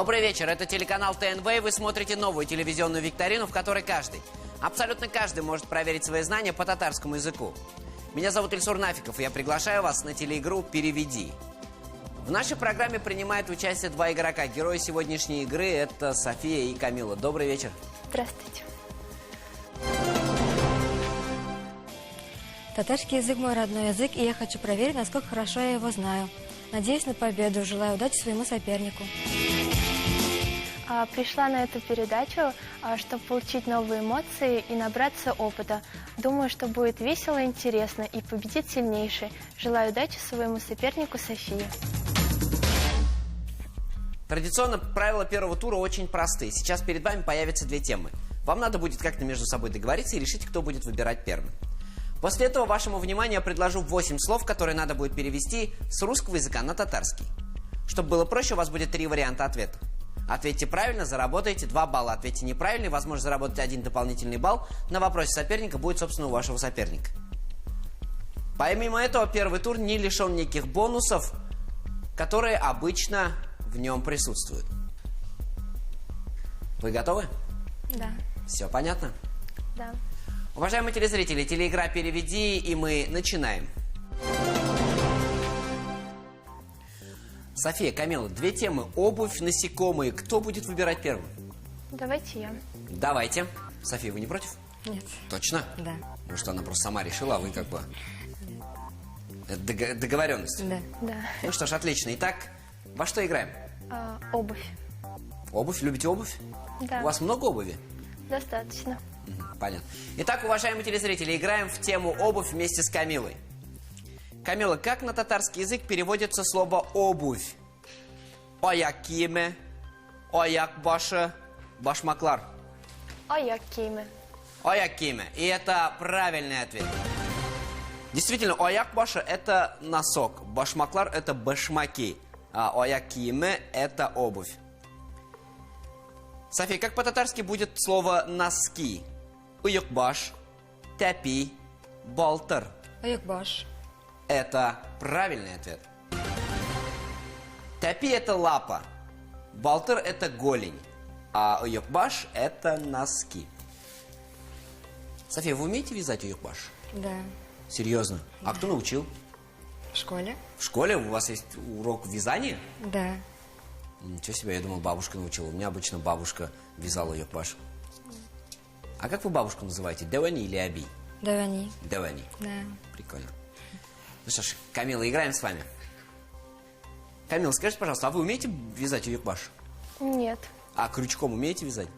Добрый вечер, это телеканал ТНВ, и вы смотрите новую телевизионную викторину, в которой каждый, абсолютно каждый может проверить свои знания по татарскому языку. Меня зовут Ильсур Нафиков, и я приглашаю вас на телеигру «Переведи». В нашей программе принимают участие два игрока. Герои сегодняшней игры – это София и Камила. Добрый вечер. Здравствуйте. Татарский язык – мой родной язык, и я хочу проверить, насколько хорошо я его знаю. Надеюсь на победу, желаю удачи своему сопернику. Пришла на эту передачу, чтобы получить новые эмоции и набраться опыта. Думаю, что будет весело и интересно, и победит сильнейший. Желаю удачи своему сопернику Софии. Традиционно правила первого тура очень простые. Сейчас перед вами появятся две темы. Вам надо будет как-то между собой договориться и решить, кто будет выбирать первым. После этого вашему вниманию я предложу 8 слов, которые надо будет перевести с русского языка на татарский. Чтобы было проще, у вас будет 3 варианта ответа. Ответьте правильно, заработаете 2 балла. Ответьте неправильно, возможно заработать 1 дополнительный балл. На вопросе соперника будет, собственно, у вашего соперника. Помимо этого, первый тур не лишен неких бонусов, которые обычно в нем присутствуют. Вы готовы? Да. Все понятно? Да. Уважаемые телезрители, телеигра «Переведи», и мы начинаем. София, Камила, 2 темы. Обувь, насекомые. Кто будет выбирать первым? Давайте я. Давайте. София, вы не против? Нет. Точно? Да. Может, она просто сама решила, а вы как бы... Это договоренность. Да. Да. Ну что ж, отлично. Итак, во что играем? Обувь. Обувь? Любите обувь? Да. У вас много обуви? Достаточно. Понятно. Итак, уважаемые телезрители, играем в тему обувь вместе с Камилой. Камила, как на татарский язык переводится слово обувь? Аяк киеме, аяк башы, башмаклар. Аяк киеме. Аяк киеме. И это правильный ответ. Действительно, аяк башы это носок, башмаклар это башмаки, а аяк киеме это обувь. София, как по-татарски будет слово носки? Уюкбаш, тяпи, балтер. Аюкбаш. Это правильный ответ. Тяпи это лапа, балтер это голень, а уюкбаш это носки. София, вы умеете вязать уюкбаш? Да. Серьезно? А кто научил? В школе? В школе у вас есть урок вязания? Да. Ничего себе, я думал, бабушка научила. У меня обычно бабушка вязала уюкбаш. А как вы бабушку называете? Девани или Аби? Давани. Девани. Да. Прикольно. Ну что ж, Камила, играем с вами. Камила, скажите, пожалуйста, а вы умеете вязать уюкбаш? Нет. А крючком умеете вязать?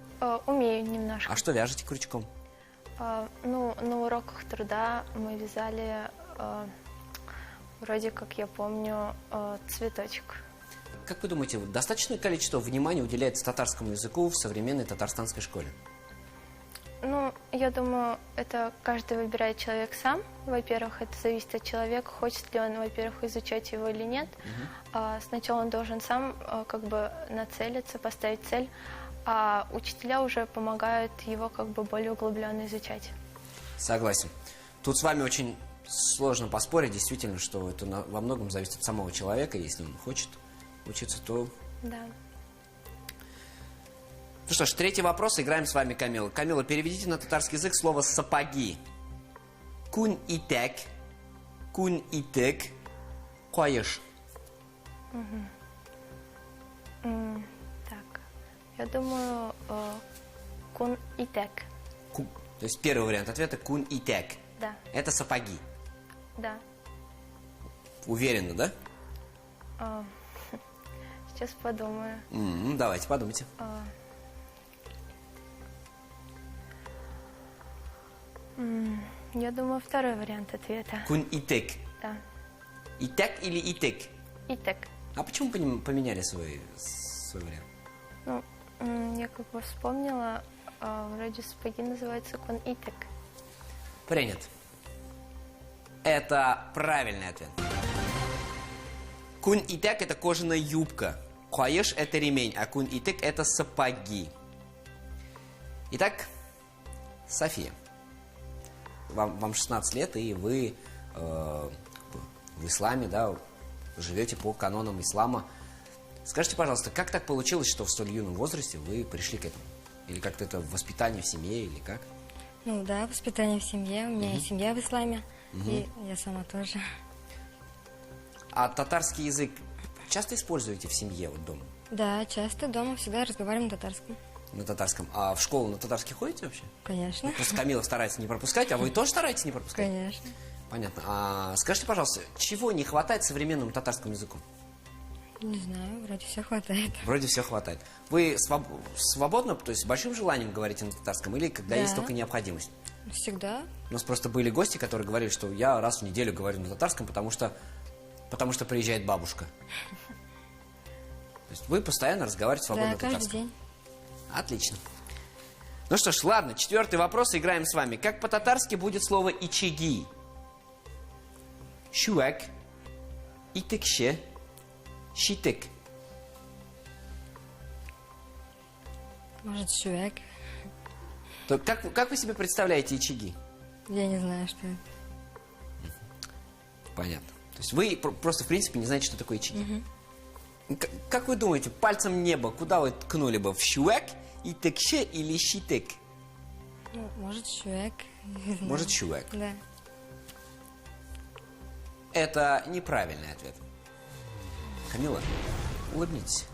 Умею немножко. А что вяжете крючком? На уроках труда мы вязали, вроде как я помню, цветочек. Как вы думаете, достаточное количество внимания уделяется татарскому языку в современной татарстанской школе? Я думаю, это каждый выбирает человек сам. Во-первых, это зависит от человека, хочет ли он, во-первых, изучать его или нет. Сначала он должен сам как бы нацелиться, поставить цель, а учителя уже помогают его как бы более углубленно изучать. Согласен. Тут с вами очень сложно поспорить, действительно, что это во многом зависит от самого человека. Если он хочет учиться, то... Да. Ну что ж, 3-й вопрос. Играем с вами, Камила. Камила, переведите на татарский язык слово «сапоги». Кун итек, коеш. Так, я думаю, кун итек. То есть первый вариант ответа кун итек. Да. Это сапоги. Да. Уверенно, да? Сейчас подумаю. Давайте, подумайте. Я думаю, второй вариант ответа. Кун итек. Да. Итек или итек? Итек. А почему поменяли свой вариант? Я как бы вспомнила, вроде сапоги называются кун итек. Принят. Это правильный ответ. Кун итек это кожаная юбка. Коеш это ремень, а кун итек это сапоги. Итак, София. Вам 16 лет, и вы в исламе, да, живете по канонам ислама. Скажите, пожалуйста, как так получилось, что в столь юном возрасте вы пришли к этому? Или как-то это в воспитании в семье, или как? Ну да, воспитание в семье. У меня и семья в исламе, и я сама тоже. А татарский язык часто используете в семье, вот дома? Да, часто дома всегда разговариваем на татарском. На татарском. А в школу на татарский ходите вообще? Конечно. Просто Камила старается не пропускать, а вы тоже стараетесь не пропускать? Конечно. Понятно. А скажите, пожалуйста, чего не хватает современному татарскому языку? Не знаю, вроде все хватает. Вроде все хватает. Вы свободно, то есть с большим желанием говорите на татарском, или когда Да. есть только необходимость? Всегда. У нас просто были гости, которые говорили, что я раз в неделю говорю на татарском, потому что приезжает бабушка. То есть вы постоянно разговариваете свободно Да, на каждый татарском. день. Отлично. Ну что ж, ладно, 4-й вопрос, играем с вами. Как по-татарски будет слово «ичиги»? Шуак, итыкше, щитык. Может, шуэк. То как вы себе представляете ичиги? Я не знаю, что это. Понятно. То есть вы просто, в принципе, не знаете, что такое ичиги. Как вы думаете, пальцем небо, куда вы ткнули бы? В шуак, итыкше или щитык? Ну, может, шуэк. Не знаю. Может, шуак. Да. Это неправильный ответ. Камила, улыбнитесь.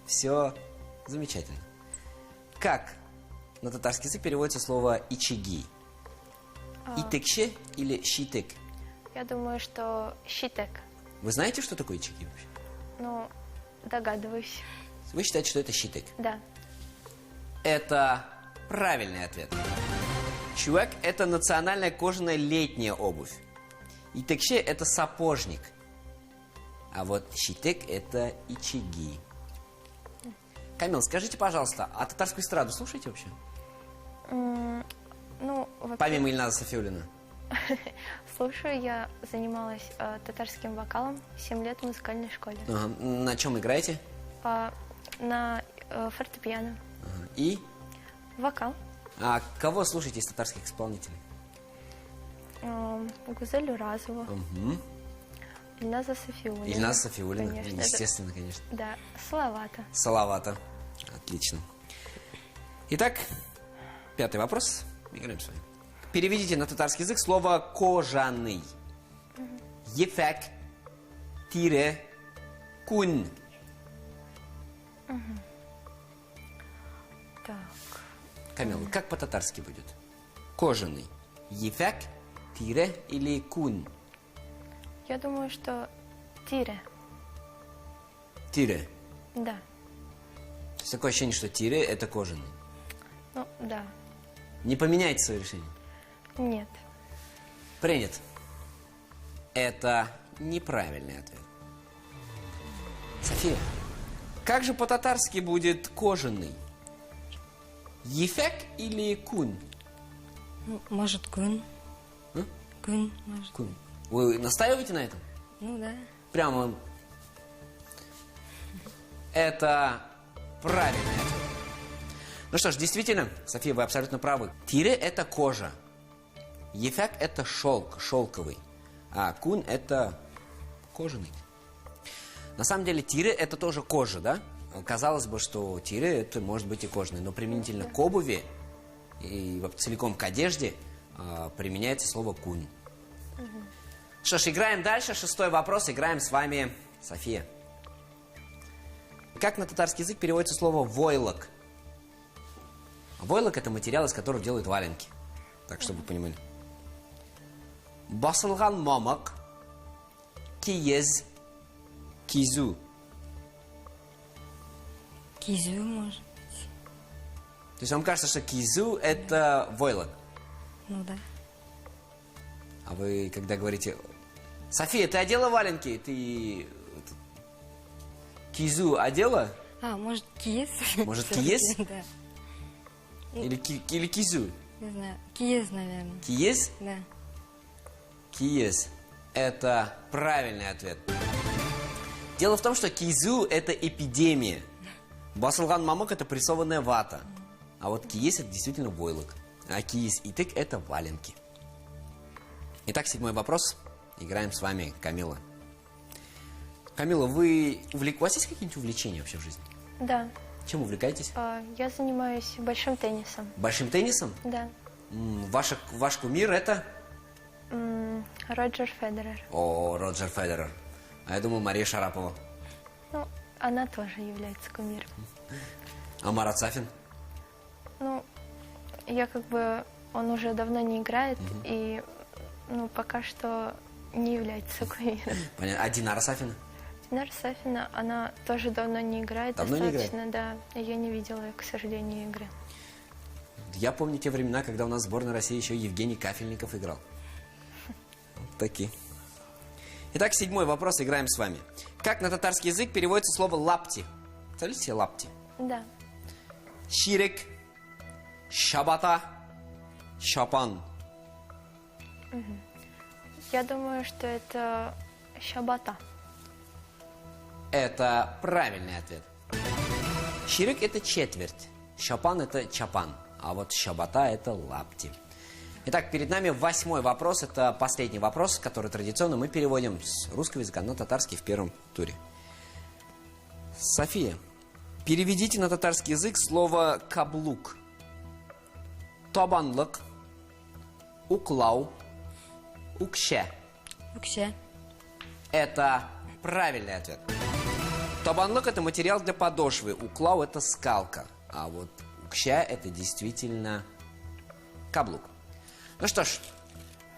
Все замечательно. Как на татарский язык переводится слово «ичиги»? Итыкше или щитык? Я думаю, что щитек. Вы знаете, что такое ичиги вообще? Ну, догадываюсь. Вы считаете, что это щитык? Да. Это правильный ответ. Чувак – это национальная кожаная летняя обувь. Итыкше – это сапожник. А вот щитык – это ичиги. Камил, скажите, пожалуйста, а татарскую эстраду слушаете вообще? Ну, вообще, Помимо Ильназа Софиуллина. слушаю, я занималась татарским вокалом 7 лет в музыкальной школе. Ага. На чем играете? На фортепиано. Ага. И? Вокал. А кого слушаете из татарских исполнителей? Гузель Уразову. Угу. Ильназа Софиуллина. Ильназа Софиуллина, Конечно, естественно, конечно. Да, Салавата. Салавата. Отлично. Итак, 5-й вопрос. Играем с вами. Переведите на татарский язык слово «кожаный». Ефек, тире, кун. Так. Камила, как по-татарски будет? Кожаный. Ефек, тире или кун? Я думаю, что тире. Тире. Да. То есть такое ощущение, что тире – это кожаный. Ну, да. Не поменяйте свое решение. Нет. Принят. Это неправильный ответ. София, как же по-татарски будет кожаный? Ефек или кун? Ну, может, кун. А? Кун, может. Кун. Вы настаиваете на этом? Ну, да. Прямо. Это правильный ответ. Ну что ж, действительно, София, вы абсолютно правы. Тире – это кожа. Ефек – это шелк, шелковый. А кун – это кожаный. На самом деле, тире – это тоже кожа, да? Казалось бы, что тире – это может быть и кожаный. Но применительно к обуви и целиком к одежде применяется слово кун. Что ж, играем дальше. 6-й вопрос. Играем с вами, София. Как на татарский язык переводится слово «войлок»? Войлок – это материал, из которого делают валенки. Так, чтобы вы понимали. Басылган мамак, киез, кизу. Кизю, может. То есть вам кажется, что кизу – это войлок. Ну, да. А вы, когда говорите... София, ты одела валенки? Ты... Кизу одела? А, может, киез? Может, киез? Да. Или кизу? Не знаю. Киез, наверное. Киез? Да. Киез. Это правильный ответ. Дело в том, что кизу – это эпидемия. Басылган мамок – это прессованная вата. А вот киез – это действительно войлок. А киез и тык – это валенки. Итак, 7-й вопрос. Играем с вами, Камила. Камила, вы у вас есть какие-нибудь увлечения вообще в жизни? Да. Чем увлекаетесь? Я занимаюсь большим теннисом. Большим теннисом? Да. Ваш кумир это? Роджер Федерер. О, Роджер Федерер. А я думал, Мария Шарапова. Ну, она тоже является кумиром. А Марат Сафин? Ну, он уже давно не играет, и, пока что не является кумиром. Понятно. А Динара Сафина? Динара Сафина, она тоже давно не играет. Давно не играет? Достаточно, да. Я не видела, к сожалению, игры. Я помню те времена, когда у нас в сборной России еще Евгений Кафельников играл. Вот такие. Итак, 7-й вопрос играем с вами. Как на татарский язык переводится слово «лапти»? Представляете себе «лапти»? Да. Щирик, шабата, шапан. Я думаю, что это шабата. Это правильный ответ. Щирик – это четверть. Шапан – это чапан. А вот шабата – это лапти. Итак, перед нами 8-й вопрос. Это последний вопрос, который традиционно мы переводим с русского языка на татарский в первом туре. София, переведите на татарский язык слово «каблук». Табанлык, уклау, укше. Укше. Это правильный ответ. Табанлык – это материал для подошвы, уклау – это скалка. А вот укща – это действительно каблук. Ну что ж,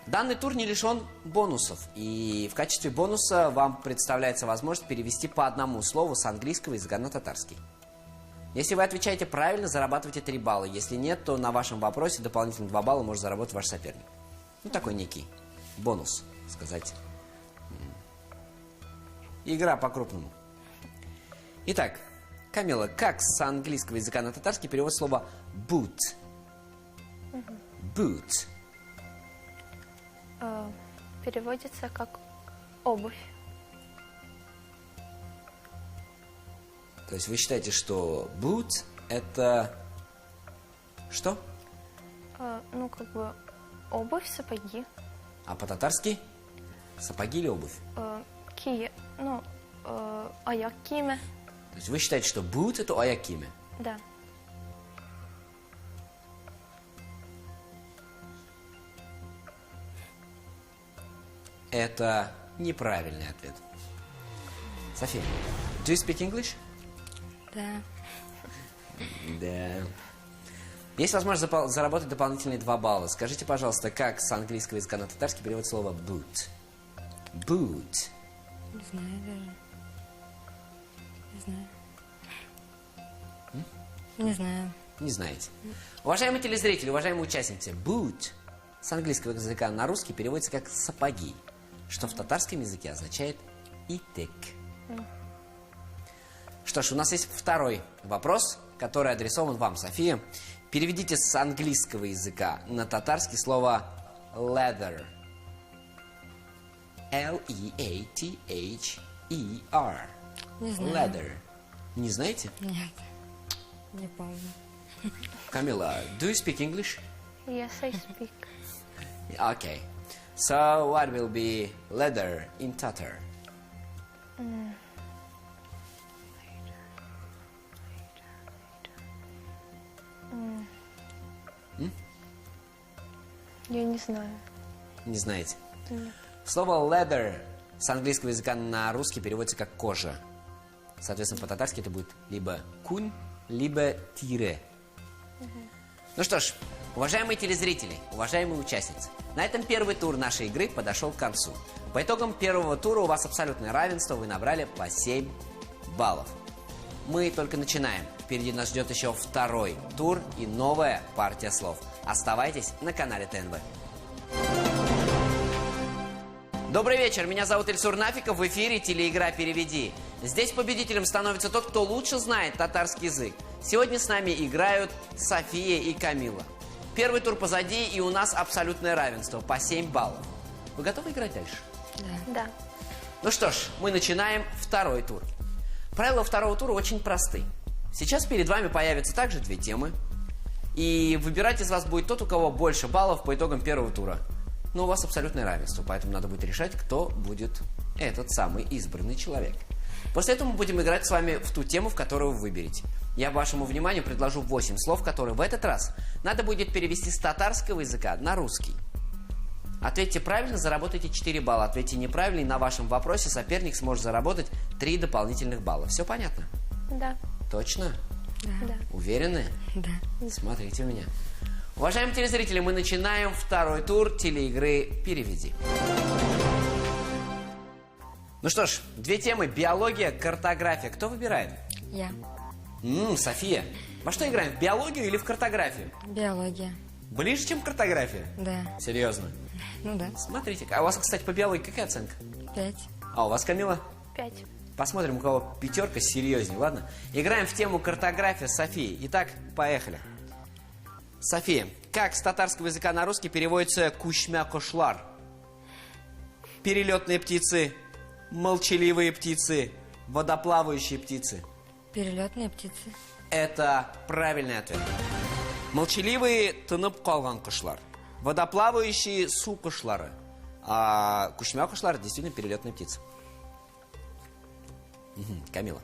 данный тур не лишен бонусов. И в качестве бонуса вам представляется возможность перевести по одному слову с английского языка на татарский. Если вы отвечаете правильно, зарабатываете 3 балла. Если нет, то на вашем вопросе дополнительно 2 балла может заработать ваш соперник. Ну, такой некий бонус, сказать. Игра по-крупному. Итак, Камила, как с английского языка на татарский перевод слова boot? Boot. Переводится как обувь. То есть вы считаете, что boot это что? Обувь, сапоги. А по-татарски сапоги или обувь? Аяк киме. То есть вы считаете, что boot это аяк киме? Да. Это неправильный ответ. София, do you speak English? Да. Да. Есть возможность заработать дополнительные 2 балла. Скажите, пожалуйста, как с английского языка на татарский перевод слово boot? Boot. Не знаю даже. Не знаю. Не знаю. Не знаете. Уважаемые телезрители, уважаемые участницы, boot с английского языка на русский переводится как сапоги, что в татарском языке означает итек. Что ж, у нас есть 2-й вопрос, который адресован вам, София. Переведите с английского языка на татарский слово leather. L-E-A-T-H-E-R. Не знаю. Leather. Не знаете? Нет. Не помню. Камила, do you speak English? Yes, I speak. Okay. So what will be leather in Tatar? Я не знаю. Не знаете? Нет. Слово leather с английского языка на русский переводится как кожа. Соответственно, по-татарски это будет либо кунь, либо тире. Ну что ж, уважаемые телезрители, уважаемые участницы, на этом первый тур нашей игры подошел к концу. По итогам первого тура у вас абсолютное равенство, вы набрали по 7 баллов. Мы только начинаем. Впереди нас ждет еще 2-й тур и новая партия слов. Оставайтесь на канале ТНВ. Добрый вечер, меня зовут Ильсур Нафиков, в эфире телеигра «Переведи». Здесь победителем становится тот, кто лучше знает татарский язык. Сегодня с нами играют София и Камила. Первый тур позади, и у нас абсолютное равенство по 7 баллов. Вы готовы играть дальше? Да. Ну что ж, мы начинаем 2-й тур. Правила 2-го тура очень просты. Сейчас перед вами появятся также 2 темы. И выбирать из вас будет тот, у кого больше баллов по итогам первого тура. Но у вас абсолютное равенство, поэтому надо будет решать, кто будет этот самый избранный человек. После этого мы будем играть с вами в ту тему, в которую вы выберете. Я вашему вниманию предложу 8 слов, которые в этот раз надо будет перевести с татарского языка на русский. Ответьте правильно, заработайте 4 балла. Ответьте неправильно, и на вашем вопросе соперник сможет заработать 3 дополнительных балла. Все понятно? Да. Точно? Да. Уверены? Да. Смотрите у меня. Уважаемые телезрители, мы начинаем второй тур телеигры «Переведи». Ну что ж, 2 темы. Биология, картография. Кто выбирает? Я. София. Во что играем? В биологию или в картографию? Биология. Ближе, чем картография? Да. Серьезно? Ну да. Смотрите. А у вас, кстати, по биологии какая оценка? 5. А у вас, Камила? 5. Посмотрим, у кого 5 серьезнее, ладно? Играем в тему картография с Софией. Итак, поехали. София, как с татарского языка на русский переводится кушмя-кошлар? Перелетные птицы, молчаливые птицы, водоплавающие птицы. Перелетные птицы. Это правильный ответ. Молчаливые тынып калган кушлар. Водоплавающие су кушлары. А кушмя кушлар действительно перелетная птица. Камила.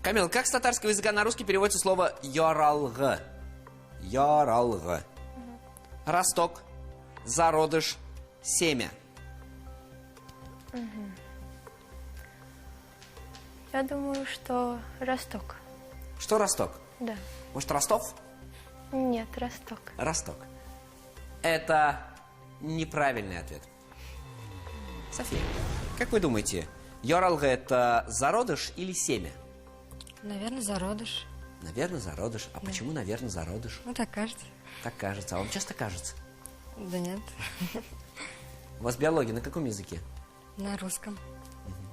Камила, как с татарского языка на русский переводится слово яралга? Яралга. Росток, зародыш, семя. Я думаю, что Росток. Что Росток? Да. Может, Ростов? Нет, Росток. Росток. Это неправильный ответ. София, как вы думаете, яралга это зародыш или семя? Наверное, зародыш. Наверное, зародыш. А почему, наверное, зародыш? Ну, так кажется. Так кажется. А вам часто кажется? Да нет. У вас биология на каком языке? На русском.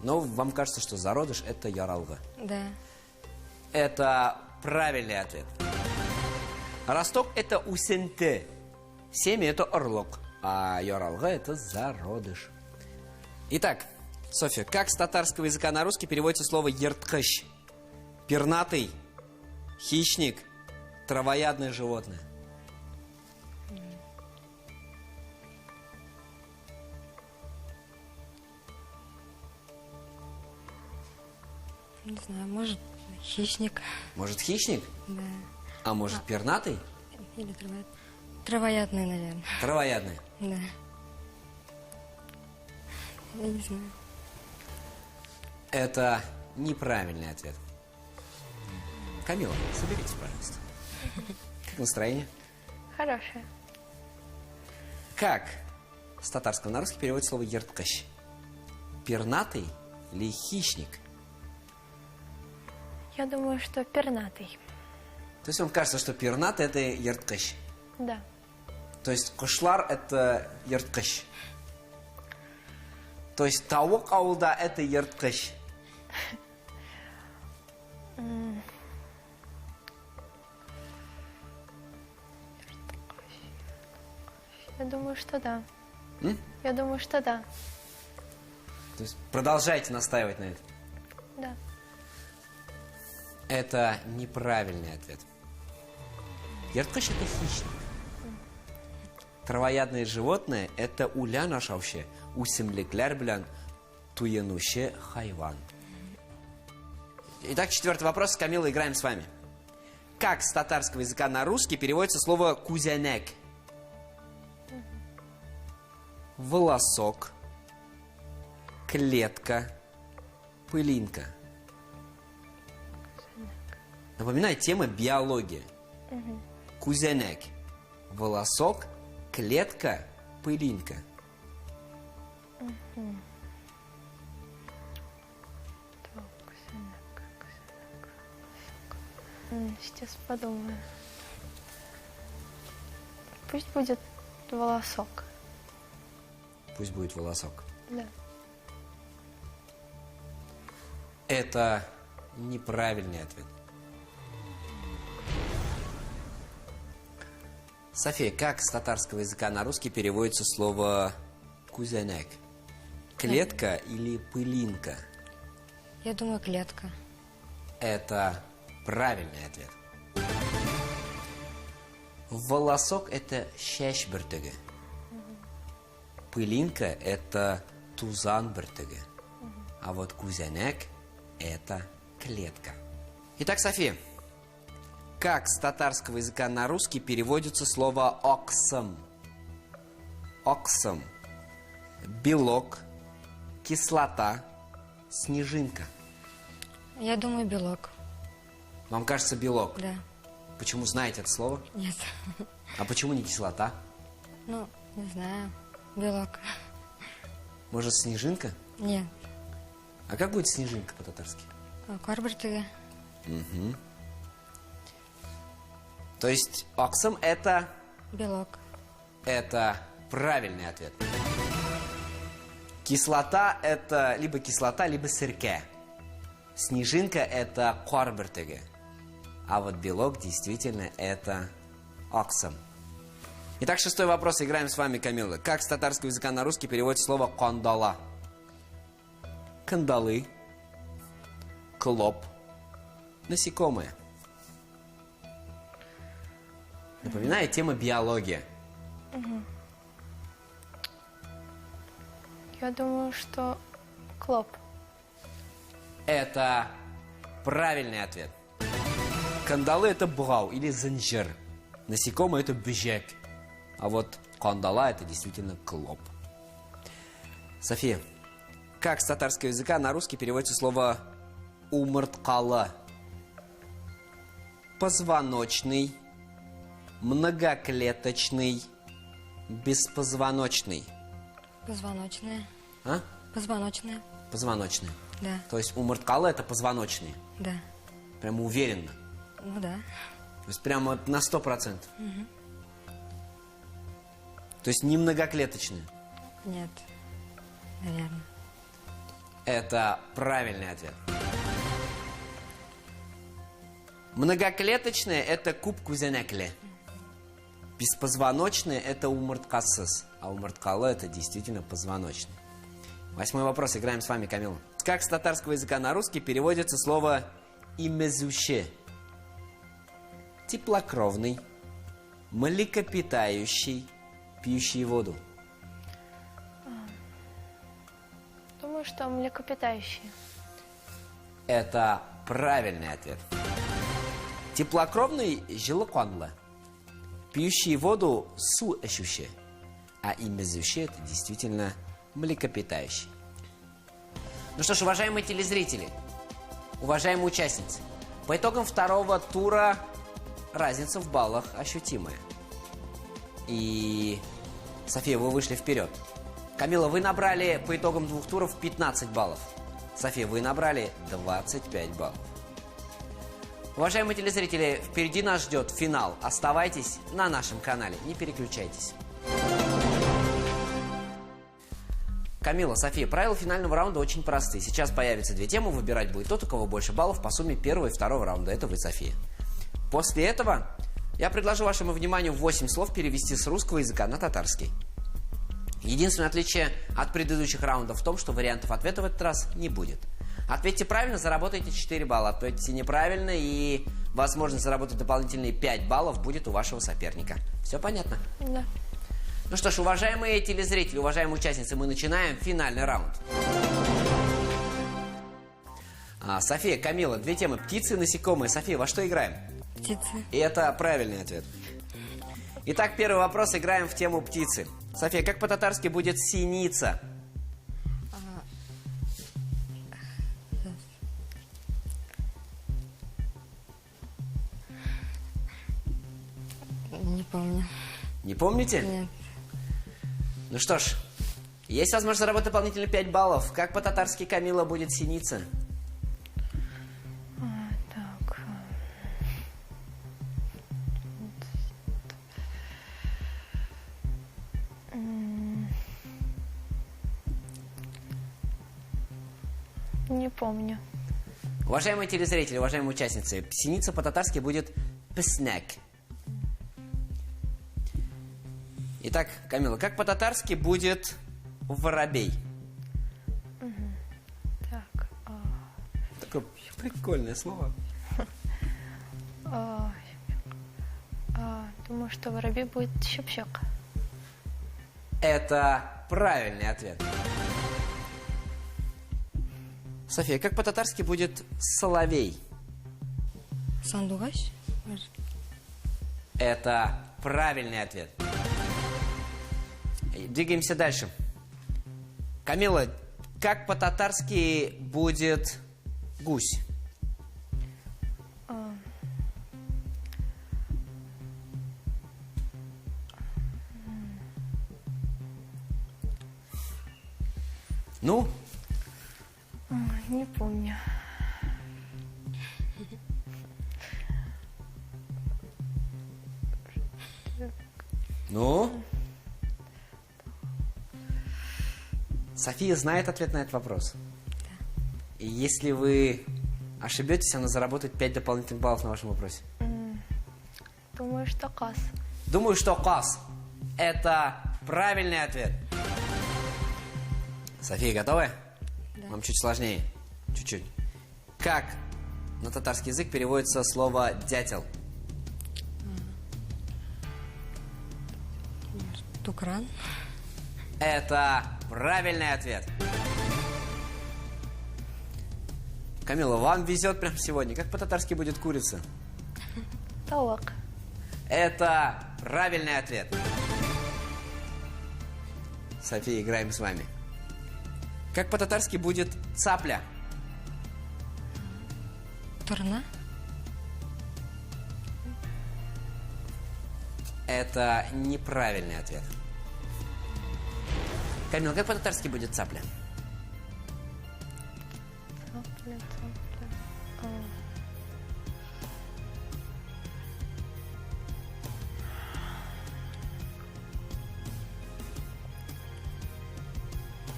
Но вам кажется, что зародыш это яралга. Да. Это правильный ответ. Росток это усенте. Семя это орлок. А яралга это зародыш. Итак, Софья, как с татарского языка на русский переводится слово ерткыш? Пернатый, хищник, травоядное животное. Не знаю, может, хищник. Может, хищник? Да. А может, пернатый? Или травоядный, наверное. Травоядный. Да. Я не знаю. Это неправильный ответ. Камила, соберитесь, пожалуйста. Как настроение? Хорошая. Как с татарского на русский переводится слово ерткыш? Пернатый или хищник? Я думаю, что пернатый. То есть вам кажется, что пернатый это ерткыш? Да. То есть кушлар это ерткыш? То есть таук ауылда это ерткыш? Я думаю, что да. М? Я думаю, что да. То есть продолжайте настаивать на этом. Да. Это неправильный ответ. Ерткыш это хищник. Травоядное животное это улян ашауще, усемлеклер белян туянуще хайван. Итак, 4-й вопрос. С Камилой играем с вами. Как с татарского языка на русский переводится слово кузянек? Волосок, клетка, пылинка. Напоминаю, тема биология. Кузянек. Волосок, клетка, пылинка. Сейчас подумаю. Пусть будет волосок. Пусть будет волосок. Да. Это неправильный ответ. София, как с татарского языка на русский переводится слово кузянек? Клетка или пылинка? Я думаю, клетка. Это правильный ответ. Волосок это щащ бертыгы. Пылинка это тузан бертыгы. А вот кузенек – это клетка. Итак, София, как с татарского языка на русский переводится слово «оксам»? Оксам. Белок, кислота, снежинка. Я думаю, белок. Вам кажется, белок? Да. Почему знаете это слово? Нет. А почему не кислота? Ну, не знаю. Белок. Может, снежинка? Нет. А как будет снежинка по-татарски? Корбертыга. То есть оксам это Белок. правильный ответ. Кислота это либо кислота, либо сырке. Снежинка это корбертыга. А вот белок действительно это оксам. Итак, 6-й вопрос. Играем с вами, Камила. Как с татарского языка на русский переводится слово кандала? Кандалы, клоп, насекомые. Напоминаю, тема биология. Я думаю, что клоп. Это правильный ответ. Кандалы это брау или занжир. Насекомые это бжек. А вот кандала это действительно клоп. София, как с татарского языка на русский переводится слово умырткала? Позвоночный, многоклеточный, беспозвоночный. Позвоночная. А? Позвоночная. Позвоночный. Да. То есть умырткала это позвоночный. Да. Прямо уверенно. Ну да. То есть прямо на 100%. То есть не многоклеточные. Нет. Наверное. Это правильный ответ. Многоклеточные это куб кузенекле. Беспозвоночные это умырткасыз. А умырткала это действительно позвоночный. 8-й вопрос. Играем с вами, Камила. Как с татарского языка на русский переводится слово имезуще? Теплокровный, млекопитающий, пьющий воду. Думаю, что млекопитающие. Это правильный ответ. Теплокровный жилоконла, пьющий воду су ощуще, а имезуще это действительно млекопитающий. Ну что ж, уважаемые телезрители, уважаемые участницы, по итогам второго тура разница в баллах ощутимая. И, София, вы вышли вперед. Камила, вы набрали по итогам 2 туров 15 баллов. София, вы набрали 25 баллов. Уважаемые телезрители, впереди нас ждет финал. Оставайтесь на нашем канале, не переключайтесь. Камила, София, правила финального раунда очень простые. Сейчас появятся 2 темы, выбирать будет тот, у кого больше баллов по сумме первого и второго раунда. Это вы, София. После этого я предложу вашему вниманию 8 слов перевести с русского языка на татарский. Единственное отличие от предыдущих раундов в том, что вариантов ответа в этот раз не будет. Ответьте правильно, заработайте 4 балла. Ответьте неправильно, и возможность заработать дополнительные 5 баллов будет у вашего соперника. Все понятно? Да. Ну что ж, уважаемые телезрители, уважаемые участницы, мы начинаем финальный раунд. София, Камила, 2 темы. Птицы и насекомые. София, во что играем? Птицы. И это правильный ответ. Итак, первый вопрос. Играем в тему птицы. София, как по-татарски будет синица? Не помню. Не помните? Нет. Ну что ж, есть возможность заработать дополнительно 5 баллов. Как по-татарски, Камила, будет синица? Так. Не помню. Уважаемые телезрители, уважаемые участницы, синица по-татарски будет пснек. Итак, Камила, как по-татарски будет воробей? Так. Такое прикольное слово. Думаю, что воробей будет щепщик. Это правильный ответ. София, как по-татарски будет соловей? Сандугач? Может. Это правильный ответ. Двигаемся дальше. Камила, как по-татарски будет гусь? Ну? Не помню. Ну? София знает ответ на этот вопрос. И если вы ошибетесь, она заработает 5 дополнительных баллов на вашем вопросе. Думаю, что кас. Думаю, что кас. Это правильный ответ. София, готовы? Да. Вам чуть сложнее. Чуть-чуть. Как на татарский язык переводится слово «дятел»? Тукран? Это правильный ответ. Камила, вам везет прямо сегодня. Как по-татарски будет курица? Тавак. Это правильный ответ. София, играем с вами. Как по-татарски будет цапля? Турна? Это неправильный ответ. Камила, как по-татарски будет цапля? Цапля.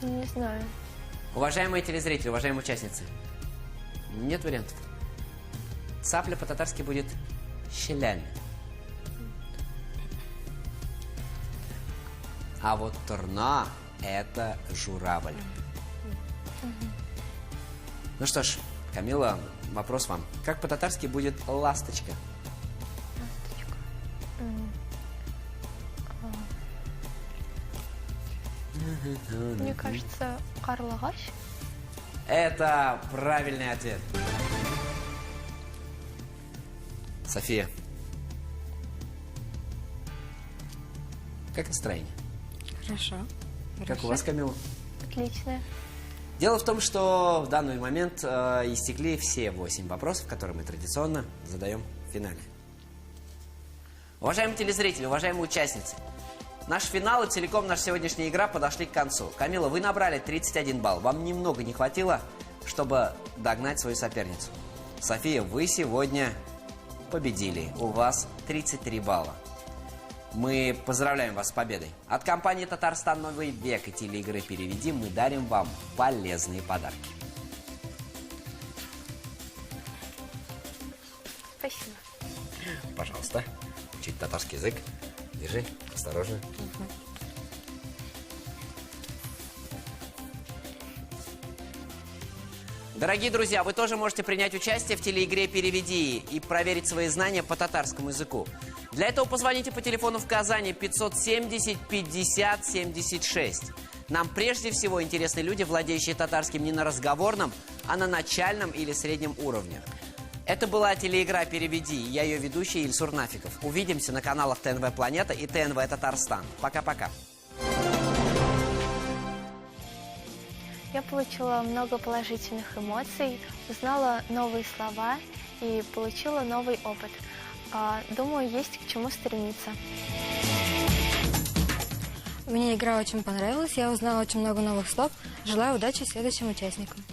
Не знаю. Уважаемые телезрители, уважаемые участницы, нет вариантов. Цапля по-татарски будет щеляль. А вот турна – это журавль. Ну что ж, Камила, вопрос вам. Как по-татарски будет ласточка? Ласточка. Мне кажется, карлагаш. Это правильный ответ. София. Как настроение? Хорошо. Как у вас, Камила? Отлично. Дело в том, что в данный момент истекли все 8 вопросов, которые мы традиционно задаем в финале. Уважаемые телезрители, уважаемые участницы, наш финал и целиком наша сегодняшняя игра подошли к концу. Камила, вы набрали 31 балл. Вам немного не хватило, чтобы догнать свою соперницу. София, вы сегодня победили. У вас 33 балла. Мы поздравляем вас с победой. От компании «Татарстан. Новый век» и телеигры «Переведи» мы дарим вам полезные подарки. Спасибо. Пожалуйста, учить татарский язык. Держи, осторожно. Дорогие друзья, вы тоже можете принять участие в телеигре «Переведи» и проверить свои знания по татарскому языку. Для этого позвоните по телефону в Казани 570 50 76. Нам прежде всего интересны люди, владеющие татарским не на разговорном, а на начальном или среднем уровне. Это была телеигра «Переведи». Я ее ведущий Ильсур Нафиков. Увидимся на каналах ТНВ «Планета» и ТНВ «Татарстан». Пока-пока. Я получила много положительных эмоций, узнала новые слова и получила новый опыт. Думаю, есть к чему стремиться. Мне игра очень понравилась, я узнала очень много новых слов. Желаю удачи следующим участникам.